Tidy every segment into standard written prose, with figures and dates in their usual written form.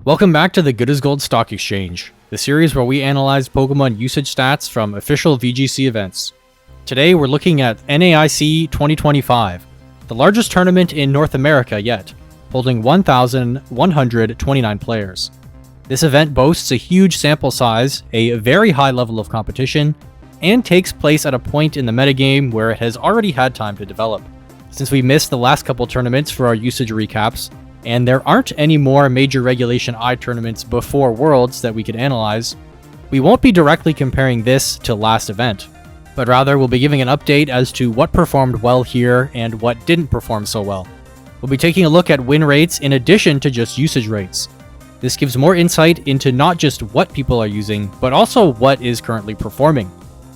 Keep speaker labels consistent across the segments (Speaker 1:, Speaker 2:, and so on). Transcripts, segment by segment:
Speaker 1: Welcome back to the Good as Gold Stock Exchange, the series where we analyze Pokemon usage stats from official VGC events. Today we're looking at NAIC 2025, the largest tournament in North America yet, holding 1,129 players. This event boasts a huge sample size, a very high level of competition, and takes place at a point in the metagame where it has already had time to develop. Since we missed the last couple tournaments for our usage recaps, and there aren't any more major Regulation I tournaments before Worlds that we could analyze, we won't be directly comparing this to last event, but rather we'll be giving an update as to what performed well here and what didn't perform so well. We'll be taking a look at win rates in addition to just usage rates. This gives more insight into not just what people are using, but also what is currently performing.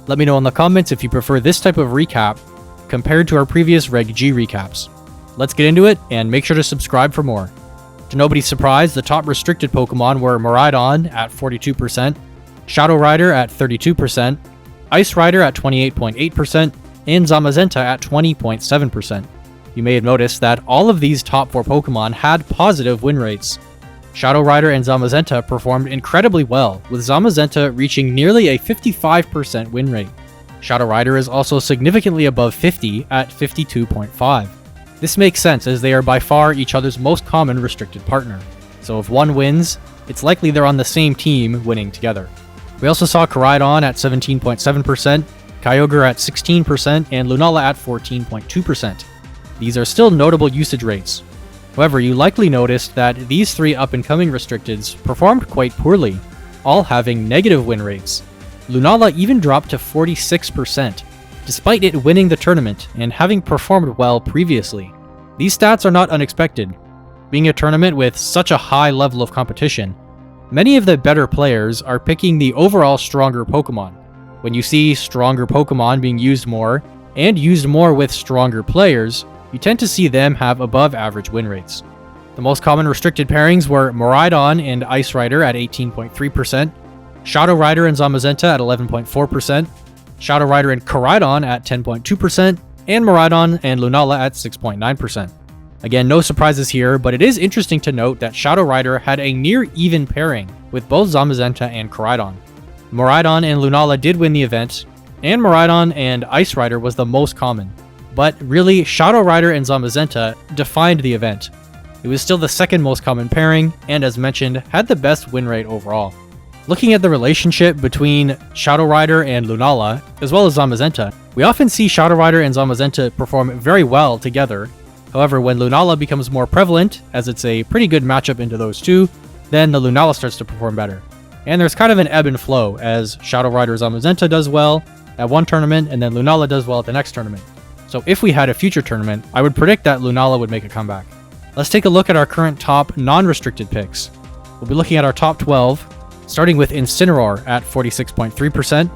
Speaker 1: Let me know in the comments if you prefer this type of recap compared to our previous Reg G recaps. Let's get into it, and make sure to subscribe for more. To nobody's surprise, the top restricted Pokemon were Miraidon at 42%, Shadow Rider at 32%, Ice Rider at 28.8%, and Zamazenta at 20.7%. You may have noticed that all of these top 4 Pokemon had positive win rates. Shadow Rider and Zamazenta performed incredibly well, with Zamazenta reaching nearly a 55% win rate. Shadow Rider is also significantly above 50 at 52.5. This makes sense as they are by far each other's most common restricted partner, so if one wins, it's likely they're on the same team winning together. We also saw Koraidon at 17.7%, Kyogre at 16%, and Lunala at 14.2%. These are still notable usage rates. However, you likely noticed that these 3 up-and-coming restricteds performed quite poorly, all having negative win rates. Lunala even dropped to 46%. Despite it winning the tournament and having performed well previously. These stats are not unexpected. Being a tournament with such a high level of competition, many of the better players are picking the overall stronger Pokemon. When you see stronger Pokemon being used more, and used more with stronger players, you tend to see them have above average win rates. The most common restricted pairings were Miraidon and Ice Rider at 18.3%, Shadow Rider and Zamazenta at 11.4%, Shadow Rider and Koraidon at 10.2%, and Miraidon and Lunala at 6.9%. Again, no surprises here, but it is interesting to note that Shadow Rider had a near even pairing with both Zamazenta and Koraidon. Miraidon and Lunala did win the event, and Miraidon and Ice Rider was the most common. But really, Shadow Rider and Zamazenta defined the event. It was still the second most common pairing, and as mentioned, had the best win rate overall. Looking at the relationship between Shadow Rider and Lunala, as well as Zamazenta, we often see Shadow Rider and Zamazenta perform very well together. However, when Lunala becomes more prevalent, as it's a pretty good matchup into those two, then the Lunala starts to perform better. And there's kind of an ebb and flow, as Shadow Rider Zamazenta does well at one tournament, and then Lunala does well at the next tournament. So if we had a future tournament, I would predict that Lunala would make a comeback. Let's take a look at our current top non-restricted picks. We'll be looking at our top 12, starting with Incineroar at 46.3%,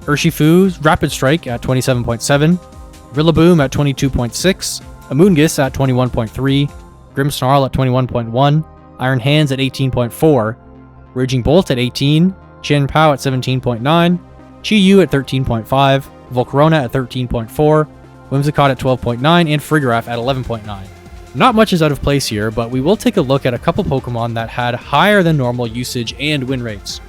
Speaker 1: Urshifu's Rapid Strike at 27.7%, Rillaboom at 22.6%, Amoonguss at 21.3%, Grimmsnarl at 21.1%, Iron Hands at 18.4%, Raging Bolt at 18%, Chien-Pao at 17.9%, Chi-Yu at 13.5%, Volcarona at 13.4%, Whimsicott at 12.9%, and Frigoraph at 11.9%. Not much is out of place here, but we will take a look at a couple Pokemon that had higher than normal usage and win rates.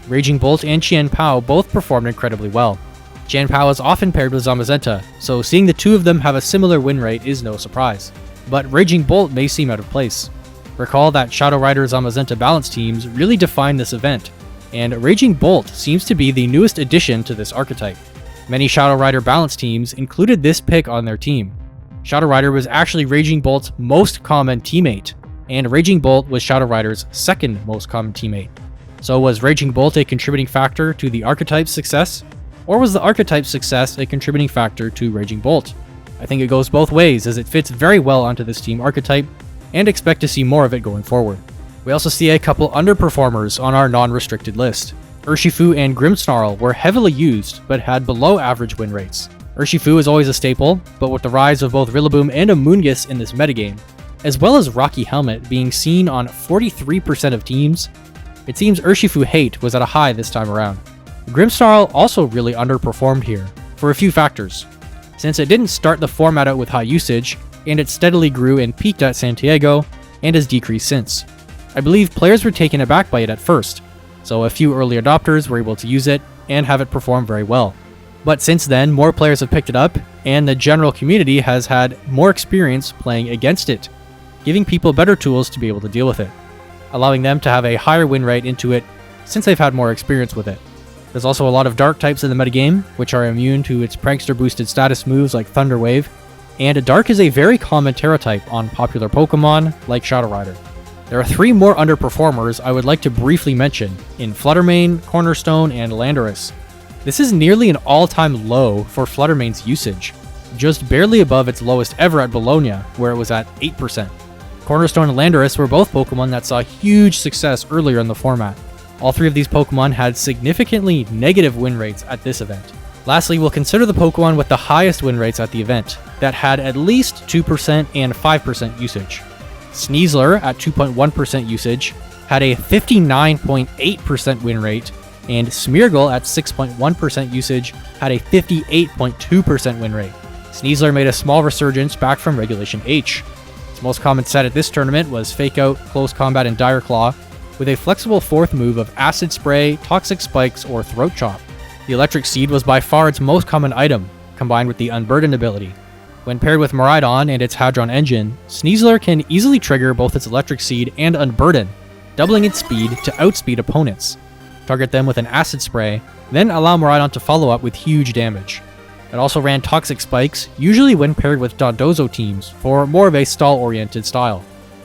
Speaker 1: Raging Bolt and Chien-Pao both performed incredibly well. Chien-Pao is often paired with Zamazenta, so seeing the two of them have a similar win rate is no surprise. But Raging Bolt may seem out of place. Recall that Shadow Rider Zamazenta balance teams really defined this event, and Raging Bolt seems to be the newest addition to this archetype. Many Shadow Rider balance teams included this pick on their team. Shadow Rider was actually Raging Bolt's most common teammate, and Raging Bolt was Shadow Rider's second most common teammate. So was Raging Bolt a contributing factor to the archetype's success? Or was the archetype's success a contributing factor to Raging Bolt? I think it goes both ways, as it fits very well onto this team archetype, and expect to see more of it going forward. We also see a couple underperformers on our non-restricted list. Urshifu and Grimmsnarl were heavily used, but had below average win rates. Urshifu is always a staple, but with the rise of both Rillaboom and Amoonguss in this metagame, as well as Rocky Helmet being seen on 43% of teams, it seems Urshifu hate was at a high this time around. Grimmsnarl also really underperformed here, for a few factors. Since it didn't start the format out with high usage, and it steadily grew and peaked at San Diego, and has decreased since. I believe players were taken aback by it at first, so a few early adopters were able to use it and have it perform very well. But since then, more players have picked it up, and the general community has had more experience playing against it, giving people better tools to be able to deal with it, allowing them to have a higher win rate into it since they've had more experience with it. There's also a lot of dark types in the metagame, which are immune to its prankster boosted status moves like Thunder Wave, and dark is a very common Terra type on popular Pokemon like Shadow Rider. There are 3 more underperformers I would like to briefly mention in Fluttermane, Cornerstone, and Landorus. This is nearly an all-time low for Fluttermane's usage, just barely above its lowest ever at Bologna, where it was at 8%. Cornerstone and Landorus were both Pokemon that saw huge success earlier in the format. All 3 of these Pokemon had significantly negative win rates at this event. Lastly, we'll consider the Pokemon with the highest win rates at the event, that had at least 2% and 5% usage. Sneasler, at 2.1% usage, had a 59.8% win rate, and Smeargle, at 6.1% usage, had a 58.2% win rate. Sneasler made a small resurgence back from Regulation H. Its most common set at this tournament was Fake Out, Close Combat, and Dire Claw, with a flexible 4th move of Acid Spray, Toxic Spikes, or Throat Chop. The Electric Seed was by far its most common item, combined with the Unburden ability. When paired with Miraidon and its Hadron Engine, Sneasler can easily trigger both its Electric Seed and Unburden, doubling its speed to outspeed opponents. Target them with an Acid Spray, then allow Miraidon to follow up with huge damage. It also ran Toxic Spikes, usually when paired with Dondozo teams, for more of a stall-oriented style.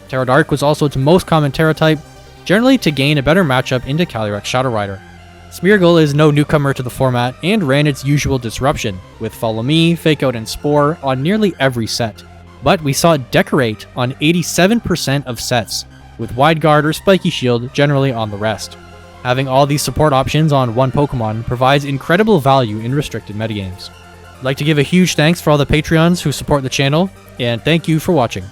Speaker 1: Terra Dark was also its most common Terra type, generally to gain a better matchup into Calyrex Shadow Rider. Smeargle is no newcomer to the format and ran its usual disruption, with Follow Me, Fake Out, and Spore on nearly every set. But we saw it decorate on 87% of sets, with Wide Guard or Spiky Shield generally on the rest. Having all these support options on one Pokemon provides incredible value in restricted metagames. I'd like to give a huge thanks for all the Patreons who support the channel, and thank you for watching.